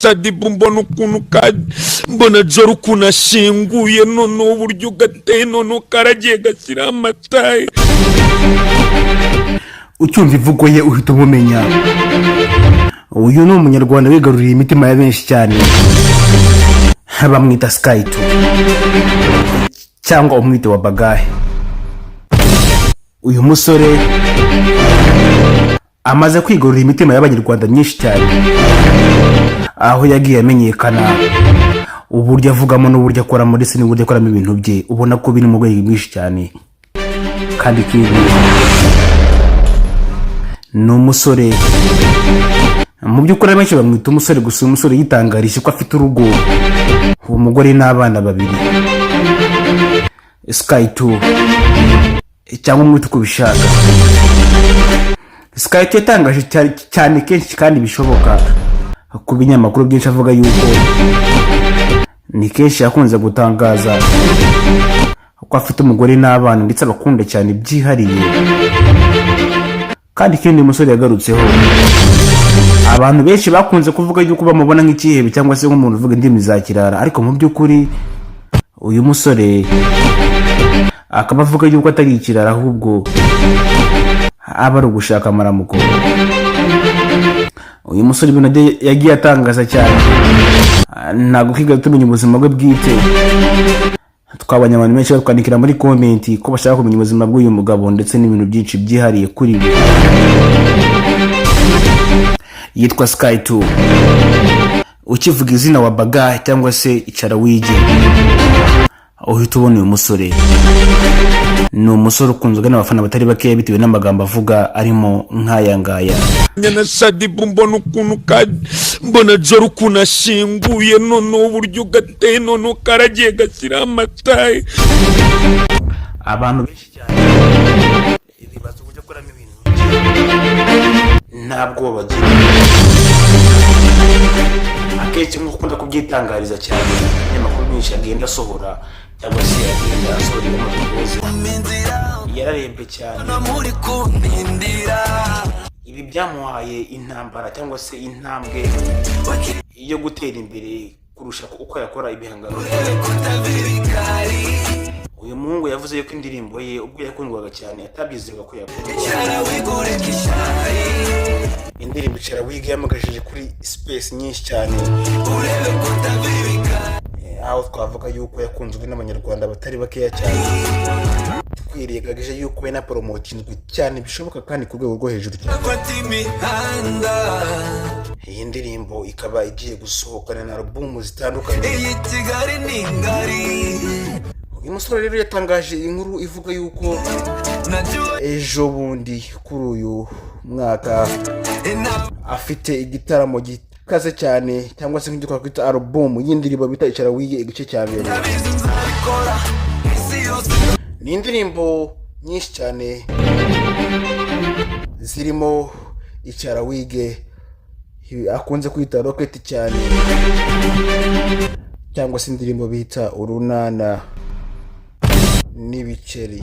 Sadibu mbona ukuntu mbona Joro ukuntu ashinguye noneho uburyo gateye noneho karagiye gashyiraho amataye. Ucyumva ivugo ye uhita umumenya. Uyu ni umunyarwanda wigaruriye imitima ya benshi cyane. Bamwita Sky 2 cyangwa umwite wa Bagahe. Uyu musore amaze kwigarurira imitima y'abanyarwanda myinshi cyane, aho yagiye amenyekana uburyo avugamo n'uburyo akora muri sini, uburyo akoramo ibintu bye, ubona ko biri mu rwego rwinshi cyane. Kandi kindi ni umusore mu by'ukuri benshi bamwita umusore, gusa umusore yitangarije ko afite urugo, uwo mugore n'abana babiri. Sky 2 cyangwa umwite uko bishaka. Sky 2 yatangaje cyane kenshi kandi bishoboka ku binyamakuru byinshi, avuga yuko ni kenshi yakunze gutangaza ko afite umugore n'abana ndetse abakunda cyane byihariye. Kandi ikindi umusore yagarutseho, abantu benshi bakunze kuvuga yuko bamubona nk'ikihebe cyangwa se nk'umuntu uvuga indimi za kirara, ariko mu by'ukuri uyu musore akaba avuga yuko atari ikirara, ahubwo aba ari ugushaka amaramuko. Uyu musore ibintu yagiye atangaza cyane, ntabwo kwiga tumenya ubuzima bwe bwite. Twabanye abantu benshi bakandikira muri comment ko bashaka kumenya ubuzima bw'uyu mugabo ndetse n'ibintu byinshi byihariye kuri we. Yitwa Sky 2. Ukivuga izina wa Bagahe cyangwa se icara wige, uhita ubona uyu musore. Ni umusore ukunzwe n'abafana batari bakeya bitewe n'amagambo avuga arimo nk'aya ngaya. Nyana Sadibu mbona ukuntu mbona Joro ukuntu ashinguye noneho uburyo gateye noneho karagiye gashyiraho amataye. Abantu benshi cyane bibaza uburyo akoramo ibintu ntabwo bagira. Akenshi nk'ukunda kubyitangariza cyane, n'amakuru menshi agenda asohora cyangwa se agenda asohora amakuru yararembye cyane. Ibi byamuhaye intambara cyangwa se intambwe yo gutera imbere kurusha uko yakora ibihangano. Uyu muhungu yavuze yuko indirimbo ye ubwo yakundwaga cyane atabyizeraga ko yakundwa. Indirimbo Icara Wige yamagajije kuri space nyinshi cyane, aho twavuga yuko yakunzwe n'abanyarwanda batari bakeya cyane. Twiriyagaje yuko we na promotinzwe cyane bishoboka kandi ku rwego rwo hejuru cyane. Iyi ndirimbo ikaba igiye gusohokana na album zitandukanye. Uyu musore rero yatangaje inkuru ivuga yuko ejo bundi kuri uyu mwaka afite igitaramo gikaze cyane, cyangwa se nk'icyo twakwita album y'indirimbo bita Icara Wige igice cya mbere. Ni indirimbo nyinshi cyane zirimo Icara Wige akunze kwita Rocket cyane, cyangwa se indirimbo bita Urunana n'Ibiceri.